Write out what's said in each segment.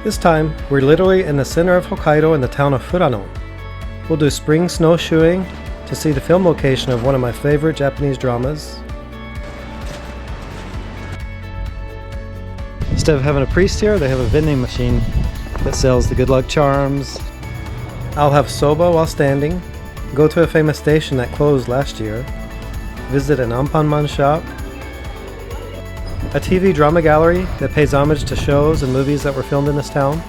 This time, we're literally in the center of Hokkaido in the town of Furano. We'll do spring snowshoeing to see the film location of one of my favorite Japanese dramas. Instead of having a priest here, they have a vending machine that sells the good luck charms. I'll have soba while standing, go to a famous station that closed last year, visit an Aanma Shop, a TV drama gallery that pays homage to shows and movies that were filmed in this town,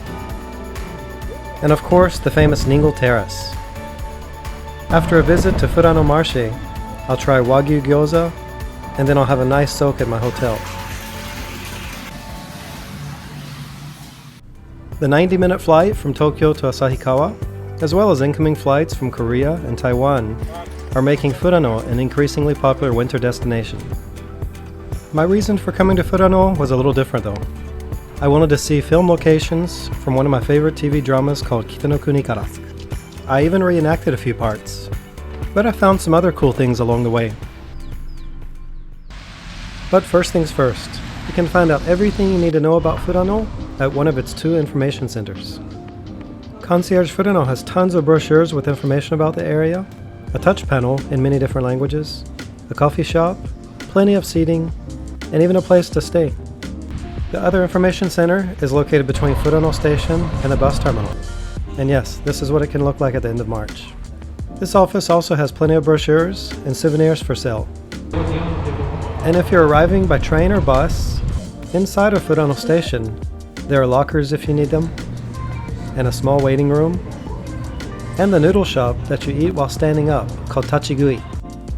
and of course the famous Ningle Terrace. After a visit to Furano Marché, I'll try Wagyu gyoza, and then I'll have a nice soak at my hotel. The 90-minute flight from Tokyo to Asahikawa, as well as incoming flights from Korea and Taiwan, are making Furano an increasingly popular winter destination. My reason for coming to Furano was a little different though. I wanted to see film locations from one of my favorite TV dramas called Kita no Kuni Kara. I even reenacted a few parts, but I found some other cool things along the way. But first things first, you can find out everything you need to know about Furano at one of its 2 information centers. Concierge Furano has tons of brochures with information about the area, a touch panel in many different languages, a coffee shop, plenty of seating, and even a place to stay. The other information center is located between Furano Station and the bus terminal. And yes, this is what it can look like at the end of March. This office also has plenty of brochures and souvenirs for sale. And if you're arriving by train or bus, inside of Furano Station, there are lockers if you need them, and a small waiting room, and the noodle shop that you eat while standing up, called tachigui.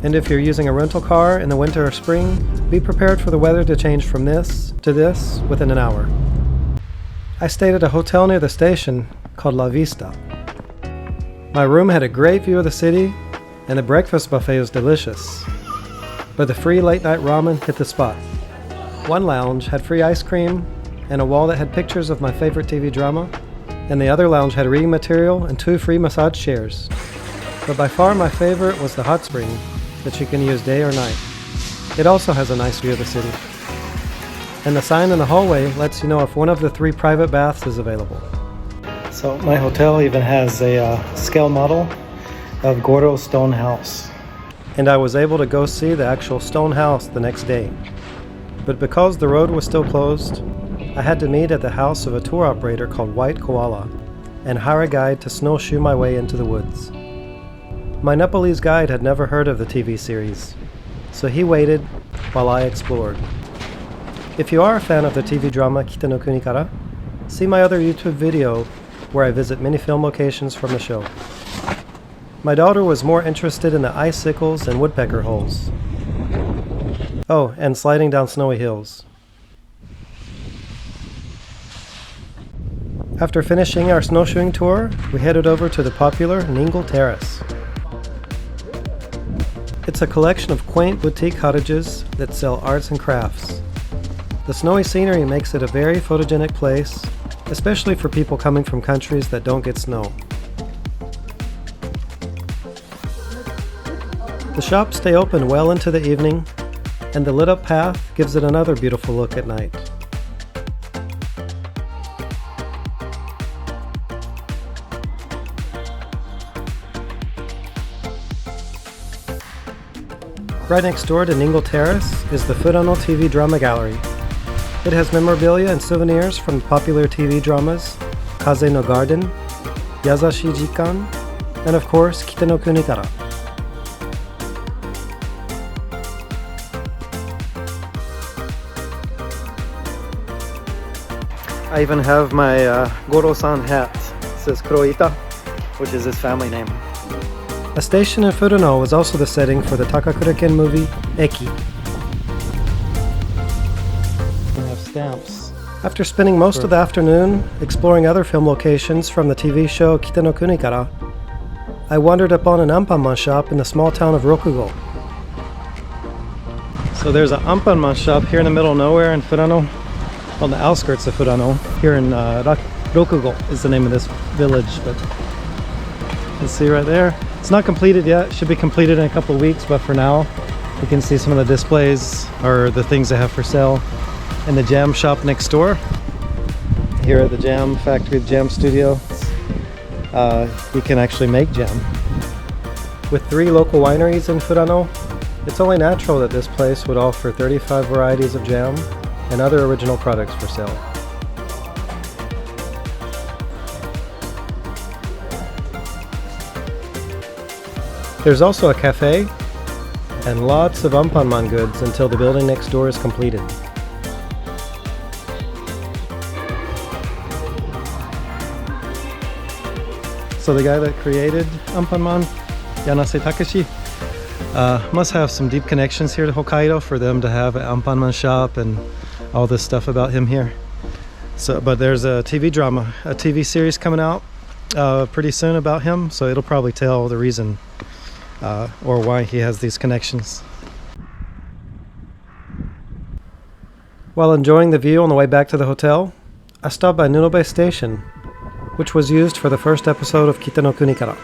And if you're using a rental car in the winter or spring, be prepared for the weather to change from this to this within an hour. I stayed at a hotel near the station called La Vista. My room had a great view of the city, and the breakfast buffet was delicious. But the free late-night ramen hit the spot. One lounge had free ice cream and a wall that had pictures of my favorite TV drama, and the other lounge had reading material and 2 free massage chairs. But by far my favorite was the hot spring that you can use day or night. It also has a nice view of the city. And the sign in the hallway lets you know if one of the 3 private baths is available. So my hotel even has a scale model of Goro's stone house. And I was able to go see the actual stone house the next day. But because the road was still closed, I had to meet at the house of a tour operator called White Koala and hire a guide to snowshoe my way into the woods. My Nepalese guide had never heard of the TV series, so he waited while I explored. If you are a fan of the TV drama Kita no Kuni Kara, see my other YouTube video where I visit many film locations from the show. My daughter was more interested in the icicles and woodpecker holes. Oh, and sliding down snowy hills. After finishing our snowshoeing tour, we headed over to the popular Ningle Terrace. It's a collection of quaint boutique cottages that sell arts and crafts. The snowy scenery makes it a very photogenic place, especially for people coming from countries that don't get snow. The shops stay open well into the evening, and the lit-up path gives it another beautiful look at night. Right next door to Ningle Terrace is the Furano TV Drama Gallery. It has memorabilia and souvenirs from popular TV dramas Kaze no Garden, Yasashi Jikan, and of course Kita no Kuni Kara. I even have my Goro-san hat. It says Kuroita, which is his family name. A station in Furano was also the setting for the Takakura-ken movie, Eki. We have stamps. After spending most of the afternoon exploring other film locations from the TV show Kita no Kuni Kara, I wandered upon an Aanma Shop in the small town of Rokugo. So there's an Aanma Shop here in the middle of nowhere in Furano, on the outskirts of Furano. Here in Rokugo is the name of this village, but you see right there. It's not completed yet. It should be completed in a couple of weeks, but for now you can see some of the displays or the things they have for sale in the jam shop next door. here at the Jam Factory, the Jam Studio. You can actually make jam. With 3 local wineries in Furano, it's only natural that this place would offer 35 varieties of jam and other original products for sale. There's also a cafe and lots of Aanma goods until the building next door is completed. So the guy that created Aanma, Yanase Takeshi, must have some deep connections here to Hokkaido for them to have an Aanma Shop and all this stuff about him here. So, but there's a TV drama, a TV series coming out pretty soon about him, so it'll probably tell the reason or why he has these connections. While enjoying the view on the way back to the hotel, I stopped by Nuno Bay Station, which was used for the first episode of Kita no Kuni Kara.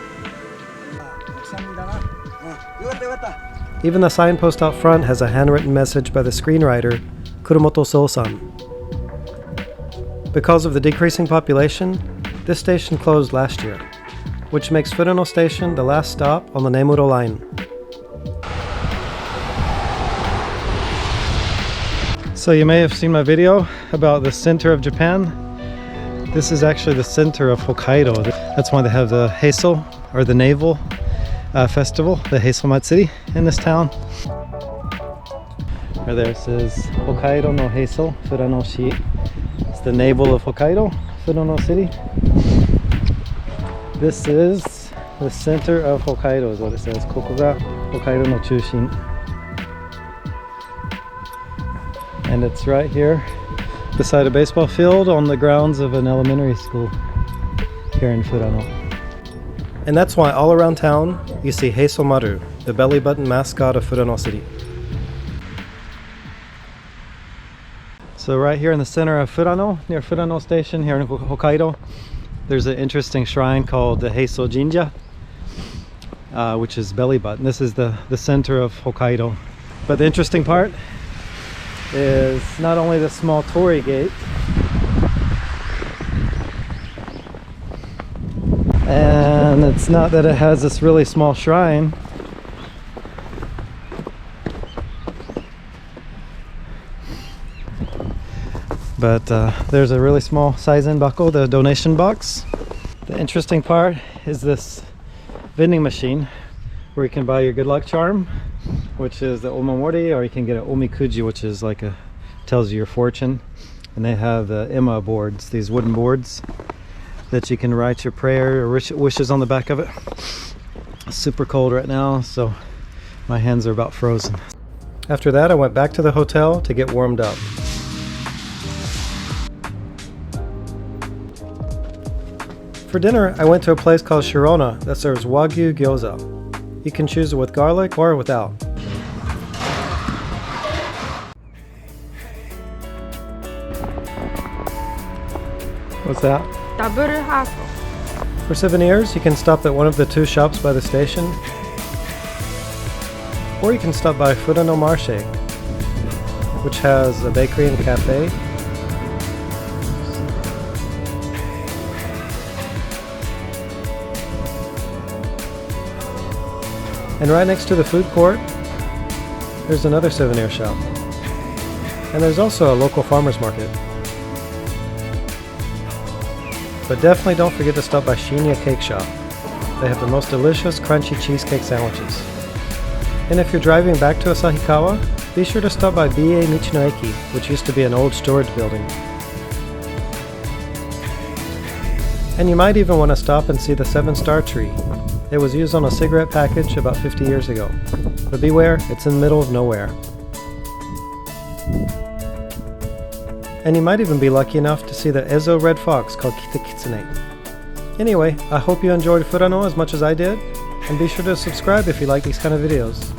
Even the signpost out front has a handwritten message by the screenwriter Kurumoto So-san. Because of the decreasing population, this station closed last year, which makes Furano Station the last stop on the Nemuro line. So you may have seen my video about the center of Japan. This is actually the center of Hokkaido. That's why they have the Heisel, or the Naval Festival, the Heisel Matsuri in this town. Right there it says Hokkaido no Heisel, Furano Shi. It's the navel of Hokkaido, Furano City. This is the center of Hokkaido is what it says. Koko ga Hokkaido no chūshin. And it's right here beside a baseball field on the grounds of an elementary school here in Furano. And that's why all around town you see Heisel Maru, the belly button mascot of Furano City. So right here in the center of Furano, near Furano Station here in Hokkaido, there's an interesting shrine called the Heisel Jinja, which is belly button. This is the center of Hokkaido. But the interesting part is not only the small torii gate, and it's not that it has this really small shrine, but there's a really small saizen bako, the donation box. The interesting part is this vending machine where you can buy your good luck charm, which is the omamori, or you can get an omikuji, which is like tells you your fortune. And they have the Emma boards, these wooden boards that you can write your prayer or wishes on the back of it. It's super cold right now, so my hands are about frozen. After that, I went back to the hotel to get warmed up. For dinner, I went to a place called Shirona that serves Wagyu gyoza. You can choose it with garlic or without. What's that? Double hasso. For souvenirs, you can stop at one of the 2 shops by the station, or you can stop by Furano Marché, which has a bakery and cafe. And right next to the food court, there's another souvenir shop. And there's also a local farmer's market. But definitely don't forget to stop by Shinya Cake Shop. They have the most delicious crunchy cheesecake sandwiches. And if you're driving back to Asahikawa, be sure to stop by BA Michino Eki, which used to be an old storage building. And you might even want to stop and see the 7-star tree. It was used on a cigarette package about 50 years ago. But beware, it's in the middle of nowhere. And you might even be lucky enough to see the Ezo red fox called Kita Kitsune. Anyway, I hope you enjoyed Furano as much as I did, and be sure to subscribe if you like these kind of videos.